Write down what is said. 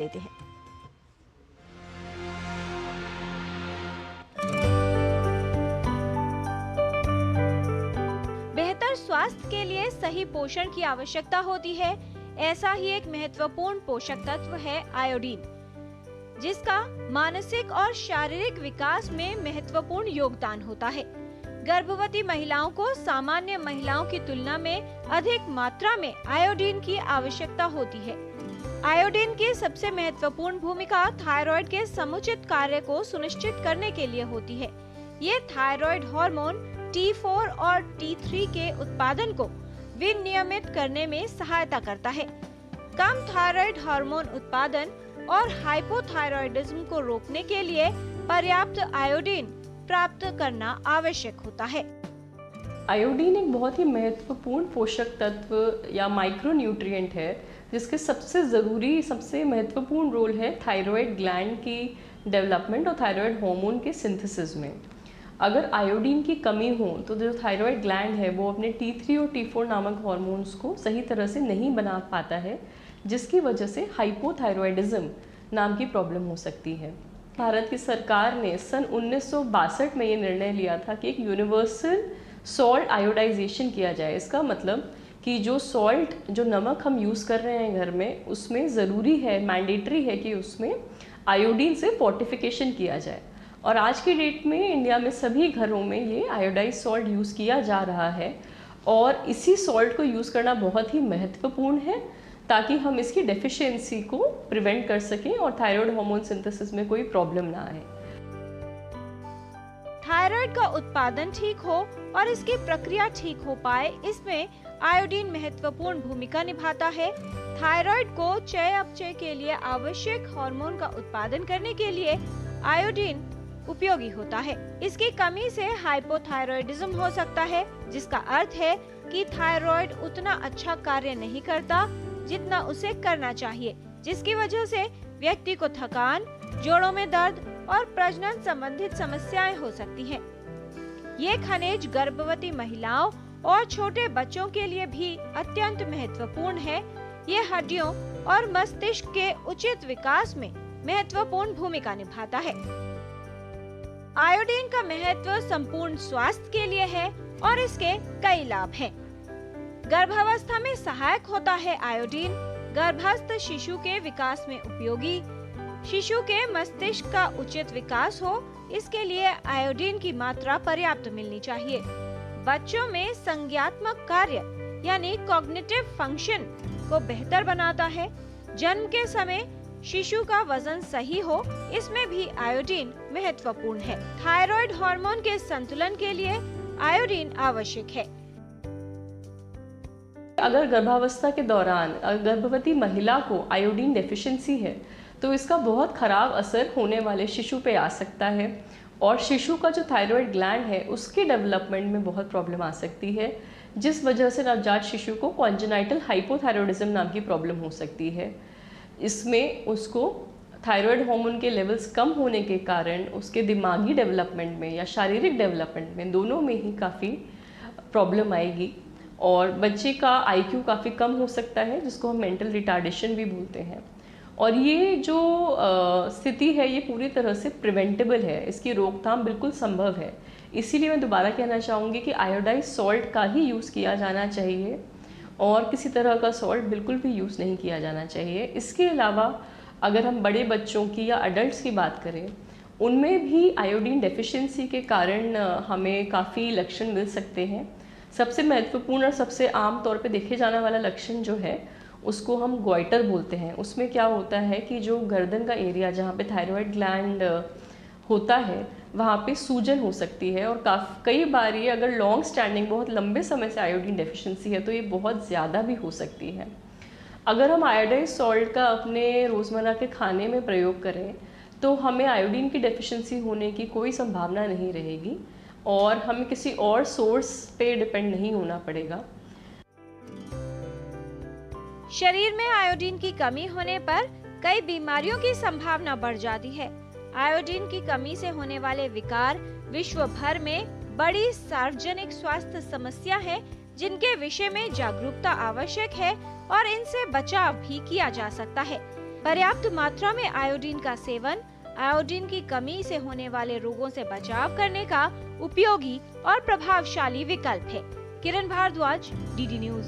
देते हैं। बेहतर स्वास्थ्य के लिए सही पोषण की आवश्यकता होती है। ऐसा ही एक महत्वपूर्ण पोषक तत्व है आयोडीन, जिसका मानसिक और शारीरिक विकास में महत्वपूर्ण योगदान होता है। गर्भवती महिलाओं को सामान्य महिलाओं की तुलना में अधिक मात्रा में आयोडीन की आवश्यकता होती है। आयोडीन की सबसे महत्वपूर्ण भूमिका थायराइड के समुचित कार्य को सुनिश्चित करने के लिए होती है। ये थायराइड हार्मोन T4 और T3 के उत्पादन को विनियमित करने में सहायता करता है। कम थायराइड हार्मोन उत्पादन और हाइपोथायराइडिज्म को रोकने के लिए पर्याप्त आयोडीन प्राप्त करना आवश्यक होता है। आयोडीन एक बहुत ही महत्वपूर्ण पोषक तत्व या माइक्रोन्यूट्रिएंट है, जिसके सबसे ज़रूरी, सबसे महत्वपूर्ण रोल है थायराइड ग्लैंड की डेवलपमेंट और थायराइड हार्मोन के सिंथेसिस में। अगर आयोडीन की कमी हो तो जो थायराइड ग्लैंड है वो अपने T3 और T4 नामक हार्मोन्स को सही तरह से नहीं बना पाता है, जिसकी वजह से हाइपोथायराइडिज्म नाम की प्रॉब्लम हो सकती है। भारत की सरकार ने सन 1962 में ये निर्णय लिया था कि एक यूनिवर्सल सॉल्ट आयोडाइजेशन किया जाए। इसका मतलब कि जो सॉल्ट, जो नमक हम यूज़ कर रहे हैं घर में, उसमें ज़रूरी है, मैंडेटरी है कि उसमें आयोडीन से फोर्टिफिकेशन किया जाए। और आज की डेट में इंडिया में सभी घरों में ये आयोडाइज सॉल्ट यूज़ किया जा रहा है और इसी सॉल्ट को यूज़ करना बहुत ही महत्वपूर्ण है ताकि हम इसकी डेफिशिएंसी को प्रिवेंट कर सकें और थायराइड हार्मोन सिंथेसिस में कोई प्रॉब्लम ना आए। थायराइड का उत्पादन ठीक हो और इसकी प्रक्रिया ठीक हो पाए, इसमें आयोडीन महत्वपूर्ण भूमिका निभाता है। थायराइड को चयापचय के लिए आवश्यक हार्मोन का उत्पादन करने के लिए आयोडीन उपयोगी होता है। इसकी कमी से हाइपोथायराइडिज्म हो सकता है, जिसका अर्थ है कि थायराइड उतना अच्छा कार्य नहीं करता जितना उसे करना चाहिए, जिसकी वजह से व्यक्ति को थकान, जोड़ों में दर्द और प्रजनन संबंधित समस्याएं हो सकती हैं। ये खनिज गर्भवती महिलाओं और छोटे बच्चों के लिए भी अत्यंत महत्वपूर्ण है। ये हड्डियों और मस्तिष्क के उचित विकास में महत्वपूर्ण भूमिका निभाता है। आयोडीन का महत्व संपूर्ण स्वास्थ्य के लिए है और इसके कई लाभ हैं। गर्भावस्था में सहायक होता है आयोडीन। गर्भस्थ शिशु के विकास में उपयोगी। शिशु के मस्तिष्क का उचित विकास हो, इसके लिए आयोडीन की मात्रा पर्याप्त मिलनी चाहिए। बच्चों में संज्ञात्मक कार्य यानी कॉग्निटिव फंक्शन को बेहतर बनाता है। जन्म के समय शिशु का वजन सही हो, इसमें भी आयोडीन महत्वपूर्ण है। थायराइड हार्मोन के संतुलन के लिए आयोडीन आवश्यक है। अगर गर्भावस्था के दौरान गर्भवती महिला को आयोडीन डेफिशिएंसी है तो इसका बहुत खराब असर होने वाले शिशु पे आ सकता है और शिशु का जो थायराइड ग्लैंड है उसके डेवलपमेंट में बहुत प्रॉब्लम आ सकती है, जिस वजह से नवजात शिशु को कॉन्जेनाइटल हाइपोथायराइडिज्म नाम की प्रॉब्लम हो सकती है। इसमें उसको थायराइड हार्मोन के लेवल्स कम होने के कारण उसके दिमागी डेवलपमेंट में या शारीरिक डेवलपमेंट में, दोनों में ही काफ़ी प्रॉब्लम आएगी और बच्चे का IQ काफ़ी कम हो सकता है, जिसको हम मेंटल रिटार्डेशन भी बोलते हैं। और ये जो स्थिति है ये पूरी तरह से प्रिवेंटेबल है, इसकी रोकथाम बिल्कुल संभव है। इसीलिए मैं दोबारा कहना चाहूँगी कि आयोडाइज सॉल्ट का ही यूज़ किया जाना चाहिए और किसी तरह का सॉल्ट बिल्कुल भी यूज़ नहीं किया जाना चाहिए। इसके अलावा अगर हम बड़े बच्चों की या अडल्ट की बात करें, उनमें भी आयोडीन डेफिशिएंसी के कारण हमें काफ़ी लक्षण मिल सकते हैं। सबसे महत्वपूर्ण और सबसे आम तौर पे देखे जाने वाला लक्षण जो है उसको हम गॉइटर बोलते हैं। उसमें क्या होता है कि जो गर्दन का एरिया जहाँ पे थायराइड ग्लैंड होता है वहाँ पे सूजन हो सकती है और कई बार ये अगर लॉन्ग स्टैंडिंग, बहुत लंबे समय से आयोडीन डेफिशिएंसी है तो ये बहुत ज़्यादा भी हो सकती है। अगर हम आयोडाइज सॉल्ट का अपने रोज़मर्रा के खाने में प्रयोग करें तो हमें आयोडीन की डेफिशिएंसी होने की कोई संभावना नहीं रहेगी और हमें किसी और सोर्स पे डिपेंड नहीं होना पड़ेगा। शरीर में आयोडीन की कमी होने पर कई बीमारियों की संभावना बढ़ जाती है। आयोडीन की कमी से होने वाले विकार विश्व भर में बड़ी सार्वजनिक स्वास्थ्य समस्या है, जिनके विषय में जागरूकता आवश्यक है और इनसे बचाव भी किया जा सकता है। पर्याप्त मात्रा में आयोडीन का सेवन आयोडीन की कमी से होने वाले रोगों से बचाव करने का उपयोगी और प्रभावशाली विकल्प है। किरण भारद्वाज, डीडी न्यूज।